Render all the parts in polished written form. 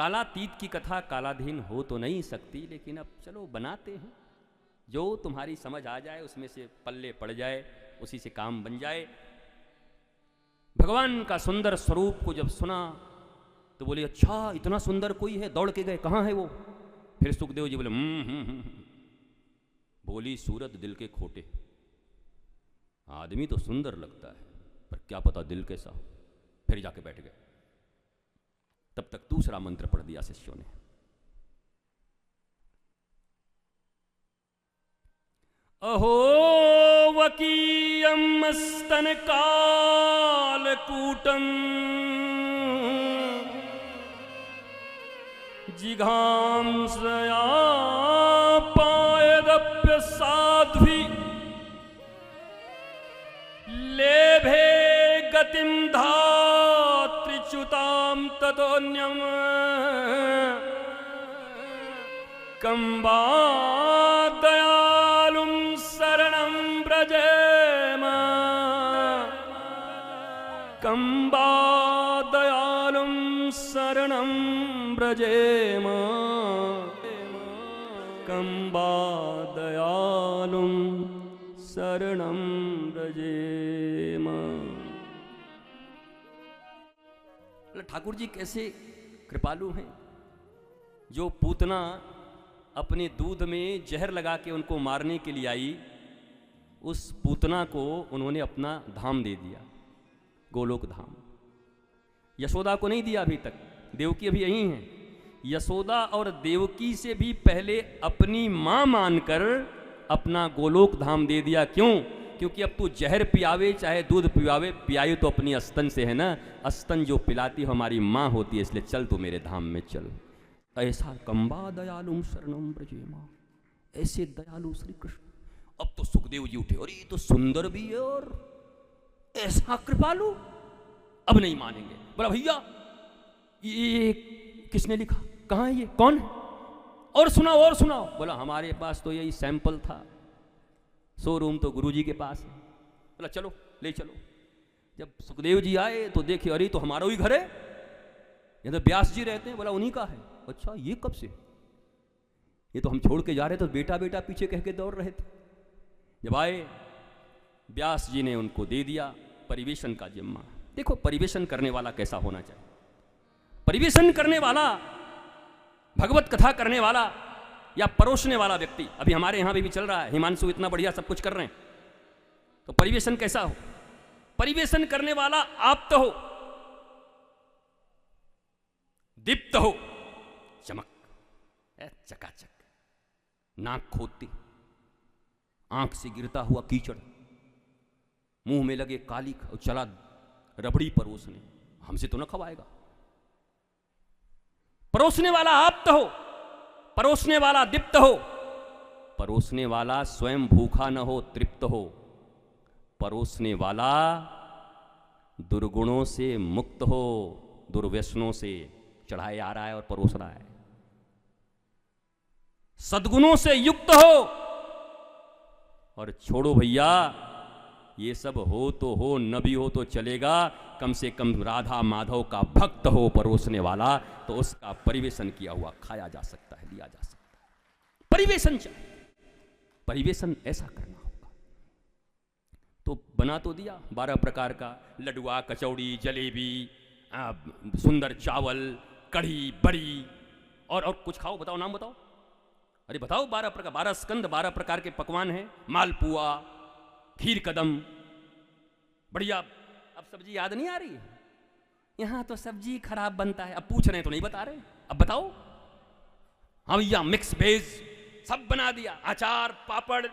कालातीत की कथा कालाधीन हो तो नहीं सकती, लेकिन अब चलो बनाते हैं, जो तुम्हारी समझ आ जाए उसमें से पल्ले पड़ जाए, उसी से काम बन जाए। भगवान का सुंदर स्वरूप को जब सुना तो बोले अच्छा इतना सुंदर कोई है, दौड़ के गए कहाँ है वो? फिर सुखदेव जी बोले बोली सूरत दिल के खोटे, आदमी तो सुंदर लगता है पर क्या पता दिल कैसा। फिर जाके बैठ गए। तब तक दूसरा मंत्र पढ़ दिया शिष्यों ने। अहो वकीयम स्तन कालकूटम जिघांसया पायदप्य साध्वी लेभे गतिम धात्रिच्युताम ततोन्यम कंबा दयालुम शरणं व्रजेम, कंबा दयालुम शरणं व्रजेम, कंबा दयालुम शरणं व्रजेम। ठाकुर जी कैसे कृपालु हैं, जो पूतना अपने दूध में जहर लगा के उनको मारने के लिए आई, उस पूतना को उन्होंने अपना धाम दे दिया, गोलोक धाम। यशोदा को नहीं दिया अभी तक, देवकी अभी यहीं है। यशोदा और देवकी से भी पहले अपनी मां मानकर अपना गोलोक धाम दे दिया। क्यों? क्योंकि अब तू जहर पियावे चाहे दूध पियावे, पियाई तो अपनी अस्तन से है ना, अस्तन जो पिलाती हमारी मां होती है, इसलिए चल तू मेरे धाम में चल। ऐसा कंबा दयालुम शरणं व्रजेम, ऐसे दयालु श्री कृष्ण। अब तो सुखदेव जी उठे, अरे तो सुंदर भी है और ऐसा कृपालु, अब नहीं मानेंगे। बोला भैया ये किसने लिखा, कहाँ है ये, कौन है, और सुनाओ और सुनाओ। बोला हमारे पास तो यही सैंपल था, शोरूम तो गुरुजी के पास है। बोला चलो ले चलो। जब सुखदेव जी आए तो देखे अरे तो हमारा ही घर है, यहाँ तो व्यास जी रहते हैं। बोला उन्हीं का है। अच्छा ये कब से? ये तो हम छोड़ के जा रहे थे, बेटा बेटा पीछे कह के दौड़ रहे थे। जब आए व्यास जी ने उनको दे दिया परिवेशन का जिम्मा। देखो परिवेशन करने वाला कैसा होना चाहिए। परिवेशन करने वाला, भगवत कथा करने वाला या परोसने वाला व्यक्ति, अभी हमारे यहां भी चल रहा है, हिमांशु इतना बढ़िया सब कुछ कर रहे हैं, तो परिवेशन कैसा हो? परिवेशन करने वाला आप्त हो, दीप्त हो, चमक चकाचक, नाक खोदती, आंख से गिरता हुआ कीचड़, मुंह में लगे कालिक और चला रबड़ी परोसने, हमसे तो न खवाएगा। परोसने वाला आप्त हो, परोसने वाला दीप्त हो, परोसने वाला स्वयं भूखा न हो तृप्त हो, परोसने वाला दुर्गुणों से मुक्त हो, दुर्व्यसनों से चढ़ाए आ रहा है और परोस रहा है, सद्गुणों से युक्त हो। और छोड़ो भैया ये सब हो तो हो, न भी हो तो चलेगा, कम से कम राधा माधव का भक्त हो परोसने वाला, तो उसका परिवेशन किया हुआ खाया जा सकता है, लिया जा सकता है। परिवेशन चाहिए, परिवेशन ऐसा करना होगा। तो बना तो दिया 12 प्रकार का, लडुआ, कचौड़ी, जलेबी, सुंदर चावल, कढ़ी, बड़ी, और कुछ खाओ, बताओ नाम बताओ। अरे बताओ 12 प्रकार, 12 स्कंद, 12 प्रकार के पकवान हैं। मालपुआ, खीर कदम, बढ़िया। अब सब्जी याद नहीं आ रही है? यहां तो सब्जी खराब बनता है। अब पूछ रहे हैं तो नहीं बता रहे, अब बताओ। हाँ भैया मिक्स वेज सब बना दिया, अचार पापड़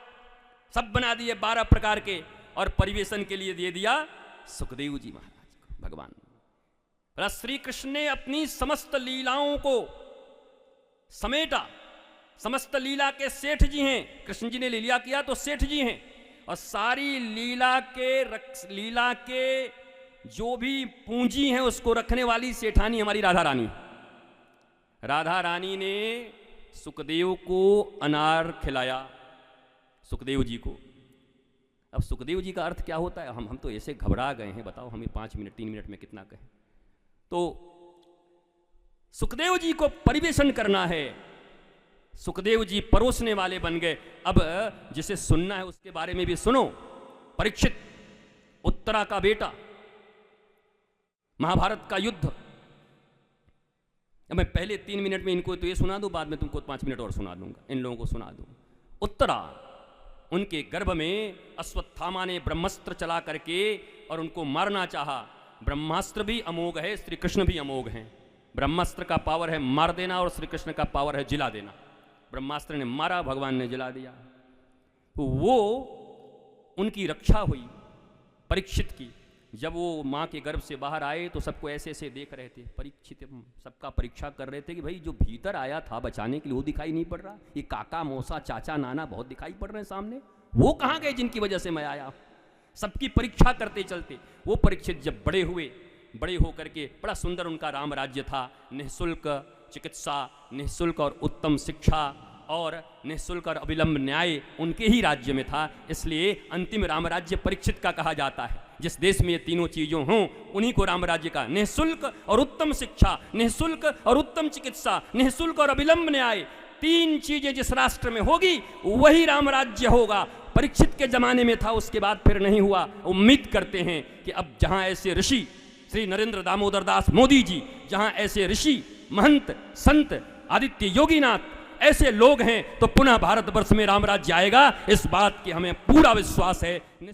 सब बना दिए 12 प्रकार के, और परिवेशन के लिए दे दिया सुखदेव जी महाराज को। भगवान श्री कृष्ण ने अपनी समस्त लीलाओं को समेटा। समस्त लीला के सेठ जी हैं, कृष्ण जी ने लीला किया तो सेठ जी हैं, और सारी लीला के जो भी पूंजी है उसको रखने वाली सेठानी हमारी राधा रानी। राधा रानी ने सुखदेव को अनार खिलाया, सुखदेव जी को। अब सुखदेव जी का अर्थ क्या होता है? हम तो ऐसे घबरा गए हैं, बताओ हमें 5 मिनट 3 मिनट में कितना कहें। तो सुखदेव जी को परिवेशन करना है, सुखदेव जी परोसने वाले बन गए। अब जिसे सुनना है उसके बारे में भी सुनो। परीक्षित, उत्तरा का बेटा, महाभारत का युद्ध। अब मैं पहले 3 मिनट में इनको तो ये सुना दूं, बाद में तुमको 5 मिनट और सुना दूंगा, इन लोगों को सुना दूं। उत्तरा, उनके गर्भ में अश्वत्थामा ने ब्रह्मास्त्र चला करके और उनको मारना चाहा। ब्रह्मास्त्र भी अमोघ है, श्री कृष्ण भी अमोघ हैं। ब्रह्मास्त्र का पावर है मार देना और श्री कृष्ण का पावर है जिला देना। ब्रह्मास्त्र ने मारा, भगवान ने जिला दिया। तो वो उनकी रक्षा हुई परीक्षित की। जब वो माँ के गर्भ से बाहर आए तो सबको ऐसे ऐसे देख रहे थे। परीक्षित सबका परीक्षा कर रहे थे कि भाई जो भीतर आया था बचाने के लिए वो दिखाई नहीं पड़ रहा, ये काका मौसा चाचा नाना बहुत दिखाई पड़ रहे हैं सामने, वो कहाँ गए जिनकी वजह से मैं आया। सबकी परीक्षा करते चलते वो परीक्षित जब बड़े हुए, बड़े होकर के बड़ा सुंदर उनका राम राज्य था। निःशुल्क चिकित्सा, निःशुल्क और उत्तम शिक्षा और निःशुल्क और अविलंब न्याय उनके ही राज्य में था। इसलिए अंतिम राम राज्य परीक्षित का कहा जाता है। जिस देश में ये तीनों चीज़ों हों उन्हीं को राम राज्य का, निःशुल्क और उत्तम शिक्षा, निःशुल्क और उत्तम चिकित्सा, निःशुल्क और अविलंब न्याय, 3 चीजें जिस राष्ट्र में होगी वही राम राज्य होगा। परीक्षित के जमाने में था, उसके बाद फिर नहीं हुआ। उम्मीद करते हैं कि अब जहां ऐसे ऋषि, श्री नरेंद्र दामोदर दास मोदी जी, जहां ऐसे ऋषि महंत संत आदित्य योगीनाथ ऐसे लोग हैं तो पुनः भारतवर्ष में राम राज्य आएगा। इस बात की हमें पूरा विश्वास है।